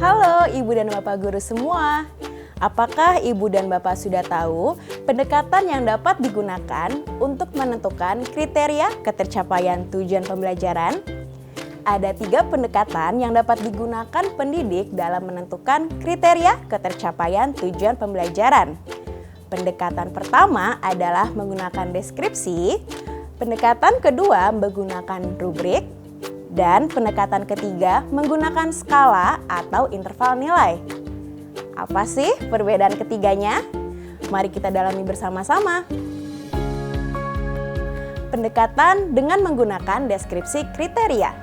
Halo Ibu dan Bapak guru semua. Apakah Ibu dan Bapak sudah tahu pendekatan yang dapat digunakan untuk menentukan kriteria ketercapaian tujuan pembelajaran? Ada 3 pendekatan yang dapat digunakan pendidik dalam menentukan kriteria ketercapaian tujuan pembelajaran. Pendekatan pertama adalah menggunakan deskripsi, pendekatan kedua menggunakan rubrik, dan pendekatan ketiga menggunakan skala atau interval nilai. Apa sih perbedaan ketiganya? Mari kita dalami bersama-sama. Pendekatan dengan menggunakan deskripsi kriteria.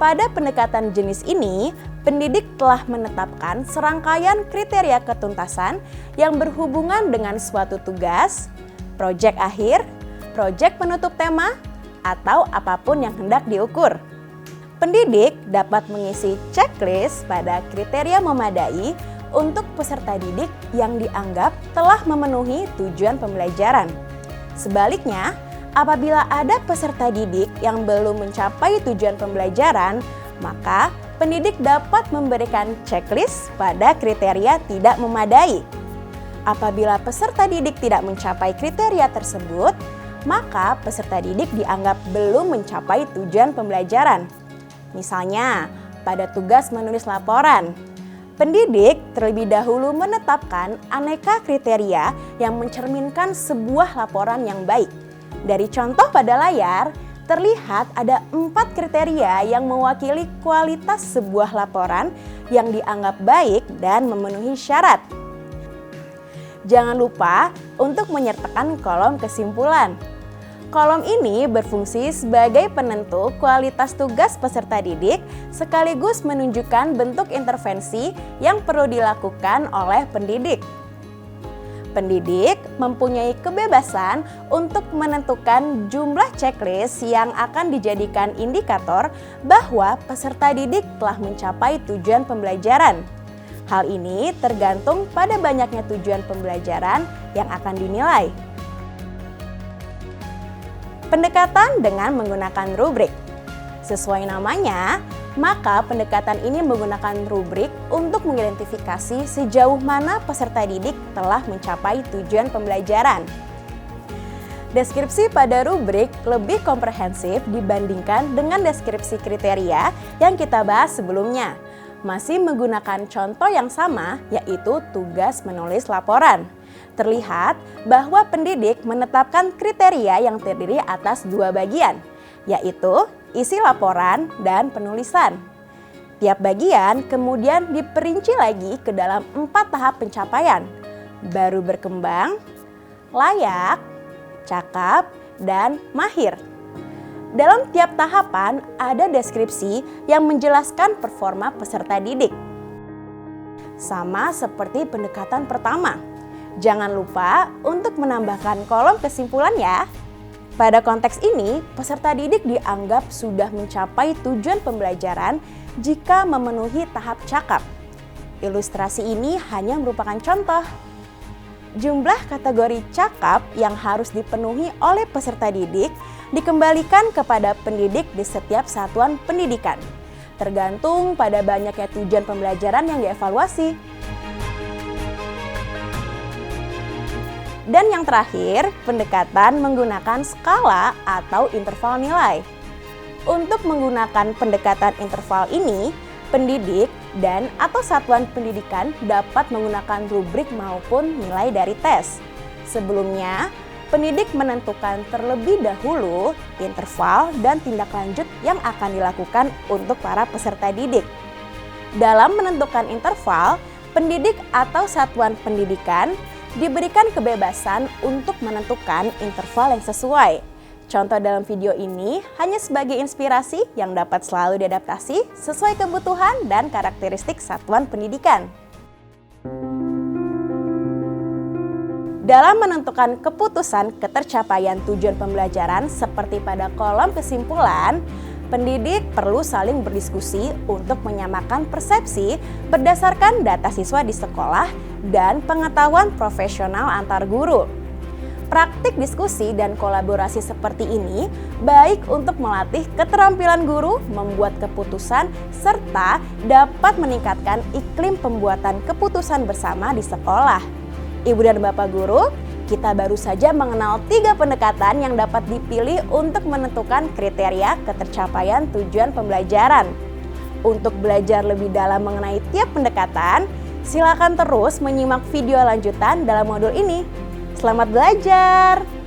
Pada pendekatan jenis ini, pendidik telah menetapkan serangkaian kriteria ketuntasan yang berhubungan dengan suatu tugas, proyek akhir, proyek penutup tema, atau apapun yang hendak diukur. Pendidik dapat mengisi checklist pada kriteria memadai untuk peserta didik yang dianggap telah memenuhi tujuan pembelajaran. Sebaliknya, apabila ada peserta didik yang belum mencapai tujuan pembelajaran, maka pendidik dapat memberikan checklist pada kriteria tidak memadai. Apabila peserta didik tidak mencapai kriteria tersebut, maka peserta didik dianggap belum mencapai tujuan pembelajaran. Misalnya, pada tugas menulis laporan, pendidik terlebih dahulu menetapkan aneka kriteria yang mencerminkan sebuah laporan yang baik. Dari contoh pada layar, terlihat ada 4 kriteria yang mewakili kualitas sebuah laporan yang dianggap baik dan memenuhi syarat. Jangan lupa untuk menyertakan kolom kesimpulan. Kolom ini berfungsi sebagai penentu kualitas tugas peserta didik sekaligus menunjukkan bentuk intervensi yang perlu dilakukan oleh pendidik. Pendidik mempunyai kebebasan untuk menentukan jumlah checklist yang akan dijadikan indikator bahwa peserta didik telah mencapai tujuan pembelajaran. Hal ini tergantung pada banyaknya tujuan pembelajaran yang akan dinilai. Pendekatan dengan menggunakan rubrik. Sesuai namanya, maka pendekatan ini menggunakan rubrik untuk mengidentifikasi sejauh mana peserta didik telah mencapai tujuan pembelajaran. Deskripsi pada rubrik lebih komprehensif dibandingkan dengan deskripsi kriteria yang kita bahas sebelumnya. Masih menggunakan contoh yang sama, yaitu tugas menulis laporan. Terlihat bahwa pendidik menetapkan kriteria yang terdiri atas 2 bagian, yaitu isi laporan dan penulisan. Tiap bagian kemudian diperinci lagi ke dalam 4 tahap pencapaian, baru berkembang, layak, cakap, dan mahir. Dalam tiap tahapan ada deskripsi yang menjelaskan performa peserta didik. Sama seperti pendekatan pertama, jangan lupa untuk menambahkan kolom kesimpulan ya. Pada konteks ini, peserta didik dianggap sudah mencapai tujuan pembelajaran jika memenuhi tahap cakap. Ilustrasi ini hanya merupakan contoh. Jumlah kategori cakap yang harus dipenuhi oleh peserta didik dikembalikan kepada pendidik di setiap satuan pendidikan, tergantung pada banyaknya tujuan pembelajaran yang dievaluasi. Dan yang terakhir, pendekatan menggunakan skala atau interval nilai. Untuk menggunakan pendekatan interval ini, pendidik dan atau satuan pendidikan dapat menggunakan rubrik maupun nilai dari tes. Sebelumnya, pendidik menentukan terlebih dahulu interval dan tindak lanjut yang akan dilakukan untuk para peserta didik. Dalam menentukan interval, pendidik atau satuan pendidikan diberikan kebebasan untuk menentukan interval yang sesuai. Contoh dalam video ini hanya sebagai inspirasi yang dapat selalu diadaptasi sesuai kebutuhan dan karakteristik satuan pendidikan. Dalam menentukan keputusan ketercapaian tujuan pembelajaran seperti pada kolom kesimpulan, pendidik perlu saling berdiskusi untuk menyamakan persepsi berdasarkan data siswa di sekolah dan pengetahuan profesional antar guru. Praktik diskusi dan kolaborasi seperti ini baik untuk melatih keterampilan guru membuat keputusan serta dapat meningkatkan iklim pembuatan keputusan bersama di sekolah. Ibu dan Bapak guru, kita baru saja mengenal 3 pendekatan yang dapat dipilih untuk menentukan kriteria ketercapaian tujuan pembelajaran. Untuk belajar lebih dalam mengenai tiap pendekatan, silakan terus menyimak video lanjutan dalam modul ini. Selamat belajar!